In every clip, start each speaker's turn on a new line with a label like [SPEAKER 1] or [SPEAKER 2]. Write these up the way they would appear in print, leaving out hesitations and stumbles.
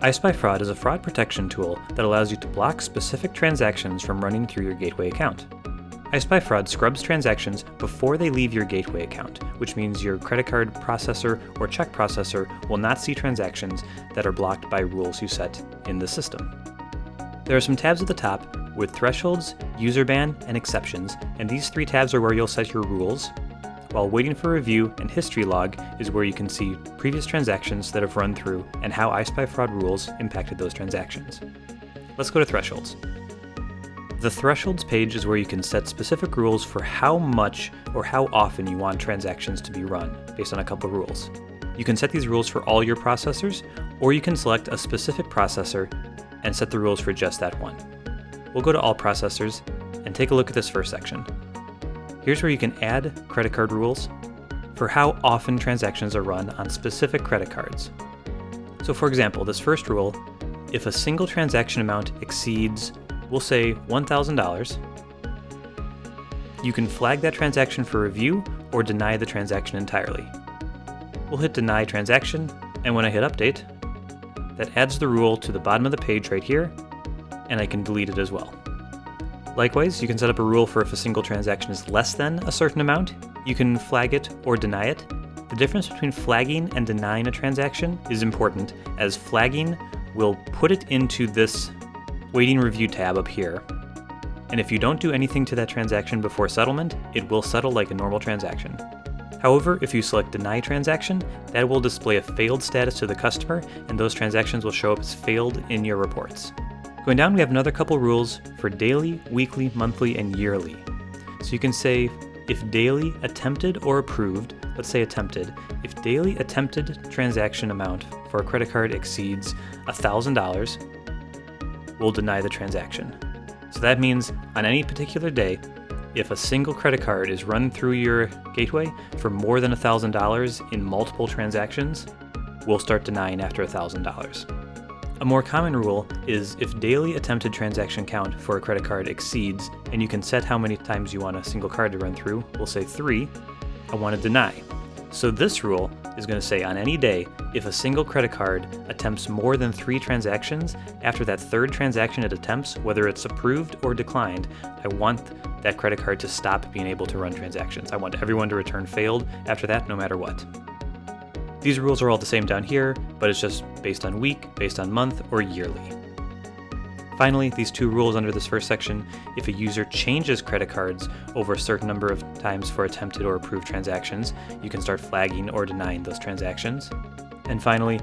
[SPEAKER 1] iSpyFraud is a fraud protection tool that allows you to block specific transactions from running through your gateway account. iSpyFraud scrubs transactions before they leave your gateway account, which means your credit card processor or check processor will not see transactions that are blocked by rules you set in the system. There are some tabs at the top with thresholds, user ban, and exceptions, and these three tabs are where you'll set your rules, while waiting for review and history log is where you can see previous transactions that have run through and how iSpyFraud rules impacted those transactions. Let's go to thresholds. The thresholds page is where you can set specific rules for how much or how often you want transactions to be run based on a couple rules. You can set these rules for all your processors, or you can select a specific processor and set the rules for just that one. We'll go to all processors and take a look at this first section. Here's where you can add credit card rules for how often transactions are run on specific credit cards. So for example, this first rule, if a single transaction amount exceeds, we'll say $1,000, you can flag that transaction for review or deny the transaction entirely. We'll hit deny transaction, and when I hit update, that adds the rule to the bottom of the page right here, and I can delete it as well. Likewise, you can set up a rule for if a single transaction is less than a certain amount, you can flag it or deny it. The difference between flagging and denying a transaction is important, as flagging will put it into this waiting review tab up here, and if you don't do anything to that transaction before settlement, it will settle like a normal transaction. However, if you select deny transaction, that will display a failed status to the customer, and those transactions will show up as failed in your reports. Going down, we have another couple rules for daily, weekly, monthly, and yearly. So you can say if daily, attempted, or approved, let's say attempted, if daily attempted transaction amount for a credit card exceeds $1,000, we'll deny the transaction. So that means on any particular day, if a single credit card is run through your gateway for more than $1,000 in multiple transactions, we'll start denying after $1,000. A more common rule is if daily attempted transaction count for a credit card exceeds, and you can set how many times you want a single card to run through, we'll say 3, I want to deny. So this rule is going to say on any day, if a single credit card attempts more than 3 transactions, after that third transaction it attempts, whether it's approved or declined, I want that credit card to stop being able to run transactions. I want everyone to return failed after that, no matter what. These rules are all the same down here, but it's just based on week, based on month, or yearly. Finally, these 2 rules under this first section, if a user changes credit cards over a certain number of times for attempted or approved transactions, you can start flagging or denying those transactions. And finally,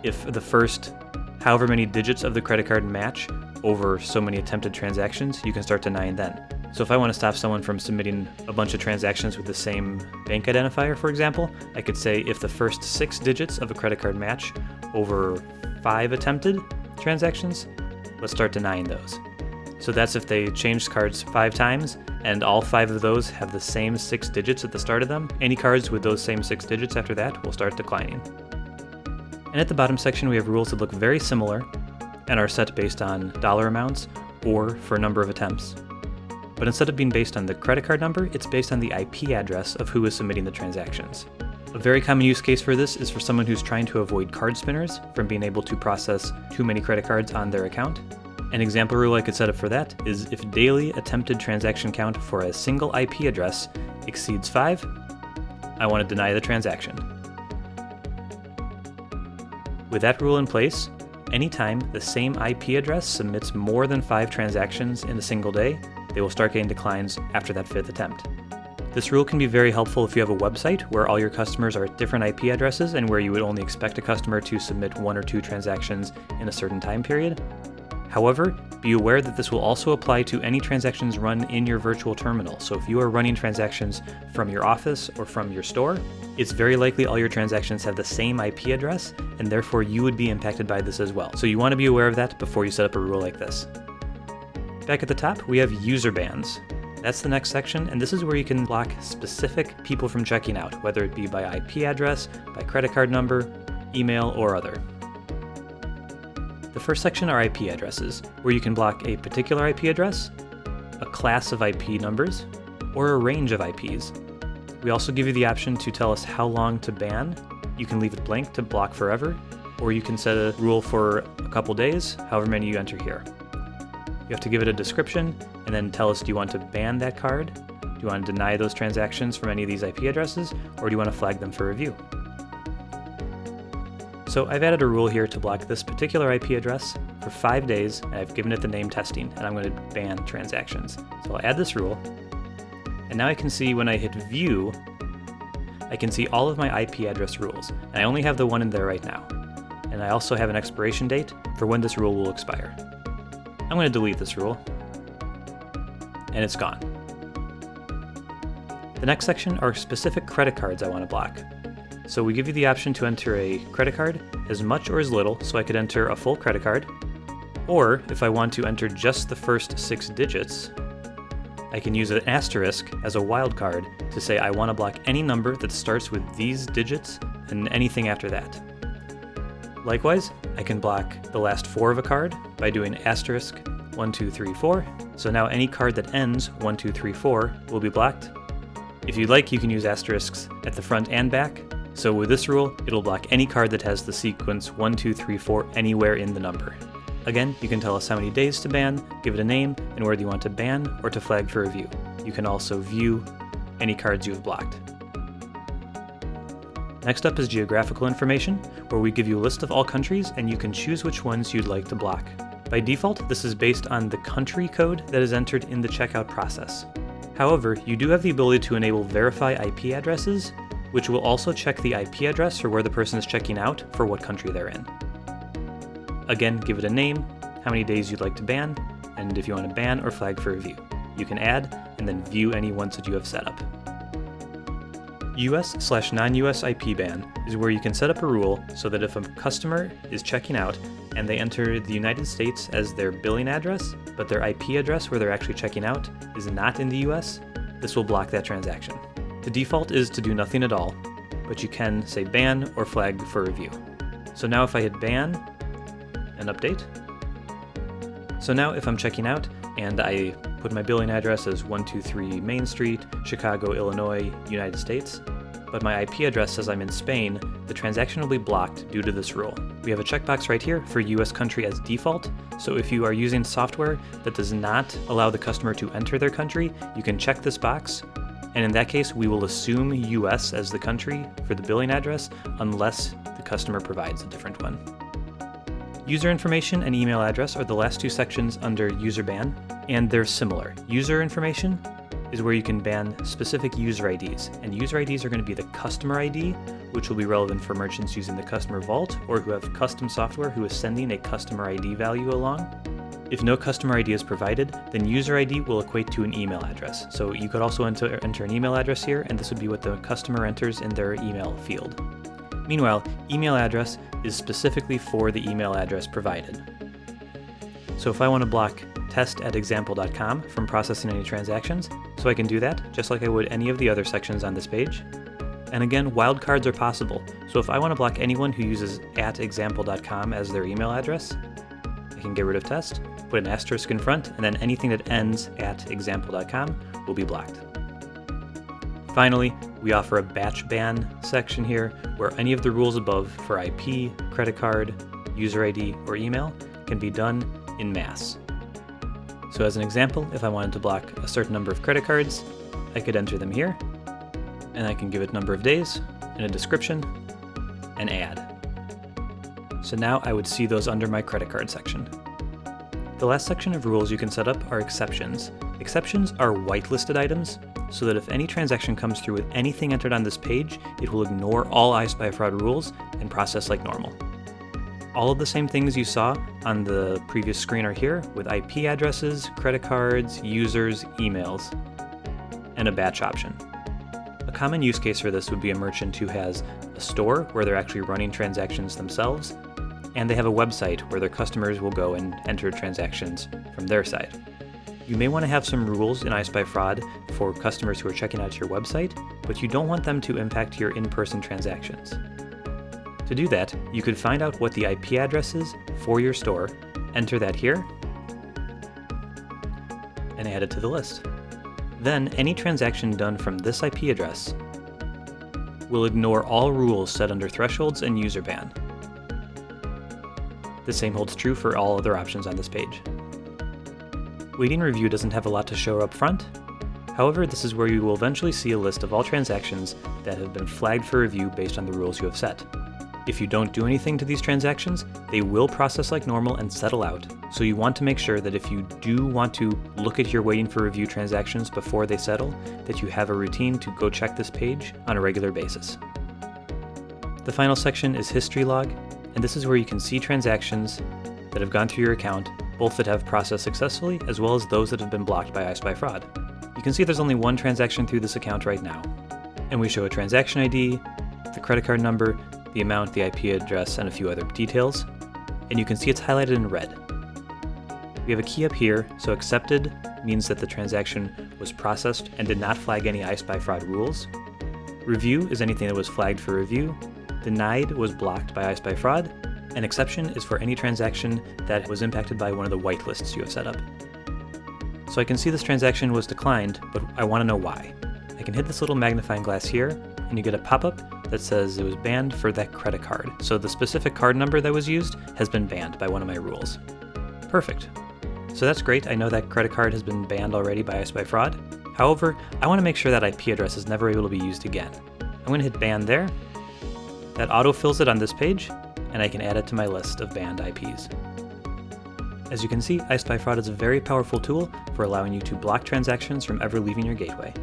[SPEAKER 1] if the first however many digits of the credit card match over so many attempted transactions, you can start denying then. So if I want to stop someone from submitting a bunch of transactions with the same bank identifier, for example, I could say if the first 6 digits of a credit card match over 5 attempted transactions, let's start denying those. So that's if they change cards 5 times and all 5 of those have the same 6 digits at the start of them. Any cards with those same 6 digits after that will start declining. And at the bottom section, we have rules that look very similar and are set based on dollar amounts or for a number of attempts. But instead of being based on the credit card number, it's based on the IP address of who is submitting the transactions. A very common use case for this is for someone who's trying to avoid card spinners from being able to process too many credit cards on their account. An example rule I could set up for that is if daily attempted transaction count for a single IP address exceeds 5, I want to deny the transaction. With that rule in place, anytime the same IP address submits more than 5 transactions in a single day, they will start getting declines after that 5th attempt. This rule can be very helpful if you have a website where all your customers are at different IP addresses and where you would only expect a customer to submit 1 or 2 transactions in a certain time period. However, be aware that this will also apply to any transactions run in your virtual terminal. So if you are running transactions from your office or from your store, it's very likely all your transactions have the same IP address, and therefore you would be impacted by this as well. So you want to be aware of that before you set up a rule like this. Back at the top, we have user bans. That's the next section, and this is where you can block specific people from checking out, whether it be by IP address, by credit card number, email, or other. The first section are IP addresses, where you can block a particular IP address, a class of IP numbers, or a range of IPs. We also give you the option to tell us how long to ban. You can leave it blank to block forever, or you can set a rule for a couple days, however many you enter here. You have to give it a description, and then tell us, do you want to ban that card? Do you want to deny those transactions from any of these IP addresses, or do you want to flag them for review? So I've added a rule here to block this particular IP address for 5 days, and I've given it the name testing, and I'm going to ban transactions. So I'll add this rule, and now I can see when I hit view, I can see all of my IP address rules, and I only have the one in there right now. And I also have an expiration date for when this rule will expire. I'm going to delete this rule, and it's gone. The next section are specific credit cards I want to block. So we give you the option to enter a credit card, as much or as little, so I could enter a full credit card. Or if I want to enter just the first 6 digits, I can use an asterisk as a wildcard to say I want to block any number that starts with these digits and anything after that. Likewise, I can block the last 4 of a card by doing asterisk 1, 2, 3, 4. So now any card that ends 1, 2, 3, 4 will be blocked. If you'd like, you can use asterisks at the front and back. So with this rule, it'll block any card that has the sequence 1, 2, 3, 4 anywhere in the number. Again, you can tell us how many days to ban, give it a name, and whether you want to ban or to flag for review. You can also view any cards you've blocked. Next up is Geographical Information, where we give you a list of all countries and you can choose which ones you'd like to block. By default, this is based on the country code that is entered in the checkout process. However, you do have the ability to enable Verify IP addresses, which will also check the IP address for where the person is checking out for what country they're in. Again, give it a name, how many days you'd like to ban, and if you want to ban or flag for review. You can add and then view any ones that you have set up. US/non-US IP ban is where you can set up a rule so that if a customer is checking out and they enter the United States as their billing address, but their IP address where they're actually checking out is not in the US, this will block that transaction. The default is to do nothing at all, but you can say ban or flag for review. So now if I hit ban and update, so now if I'm checking out and I put my billing address as 123 Main Street, Chicago, Illinois, United States, but my IP address says I'm in Spain, the transaction will be blocked due to this rule. We have a checkbox right here for US country as default, so if you are using software that does not allow the customer to enter their country, you can check this box, and in that case we will assume US as the country for the billing address unless the customer provides a different one. User information and email address are the last 2 sections under user ban, and they're similar. User information is where you can ban specific user IDs, and user IDs are going to be the customer ID, which will be relevant for merchants using the customer vault or who have custom software who is sending a customer ID value along. If no customer ID is provided, then user ID will equate to an email address. So you could also enter an email address here, and this would be what the customer enters in their email field. Meanwhile, email address is specifically for the email address provided. So if I want to block test@example.com from processing any transactions, so I can do that just like I would any of the other sections on this page. And again, wildcards are possible. So if I want to block anyone who uses @example.com as their email address, I can get rid of test, put an asterisk in front, and then anything that ends @example.com will be blocked. Finally, we offer a batch ban section here where any of the rules above for IP, credit card, user ID, or email can be done in mass. So as an example, if I wanted to block a certain number of credit cards, I could enter them here, and I can give it number of days, and a description, and add. So now I would see those under my credit card section. The last section of rules you can set up are exceptions. Exceptions are whitelisted items, so that if any transaction comes through with anything entered on this page, it will ignore all iSpyFraud rules and process like normal. All of the same things you saw on the previous screen are here, with IP addresses, credit cards, users, emails, and a batch option. A common use case for this would be a merchant who has a store where they're actually running transactions themselves, and they have a website where their customers will go and enter transactions from their side. You may want to have some rules in iSpyFraud for customers who are checking out your website, but you don't want them to impact your in-person transactions. To do that, you could find out what the IP address is for your store, enter that here, and add it to the list. Then any transaction done from this IP address will ignore all rules set under thresholds and user ban. The same holds true for all other options on this page. Waiting review doesn't have a lot to show up front. However, this is where you will eventually see a list of all transactions that have been flagged for review based on the rules you have set. If you don't do anything to these transactions, they will process like normal and settle out. So you want to make sure that if you do want to look at your waiting for review transactions before they settle, that you have a routine to go check this page on a regular basis. The final section is history log, and this is where you can see transactions that have gone through your account, both that have processed successfully as well as those that have been blocked by iSpyFraud. You can see there's only one transaction through this account right now, and we show a transaction ID, the credit card number, the amount, the IP address, and a few other details, and you can see it's highlighted in red. We have a key up here, so accepted means that the transaction was processed and did not flag any iSpyFraud rules. Review is anything that was flagged for review. Denied was blocked by iSpyFraud. An exception is for any transaction that was impacted by one of the whitelists you have set up. So I can see this transaction was declined, but I want to know why. I can hit this little magnifying glass here, and you get a pop-up that says it was banned for that credit card. So the specific card number that was used has been banned by one of my rules. Perfect. So that's great, I know that credit card has been banned already by iSpyFraud. However, I want to make sure that IP address is never able to be used again. I'm going to hit ban there. That auto-fills it on this page, and I can add it to my list of banned IPs. As you can see, iSpyFraud is a very powerful tool for allowing you to block transactions from ever leaving your gateway.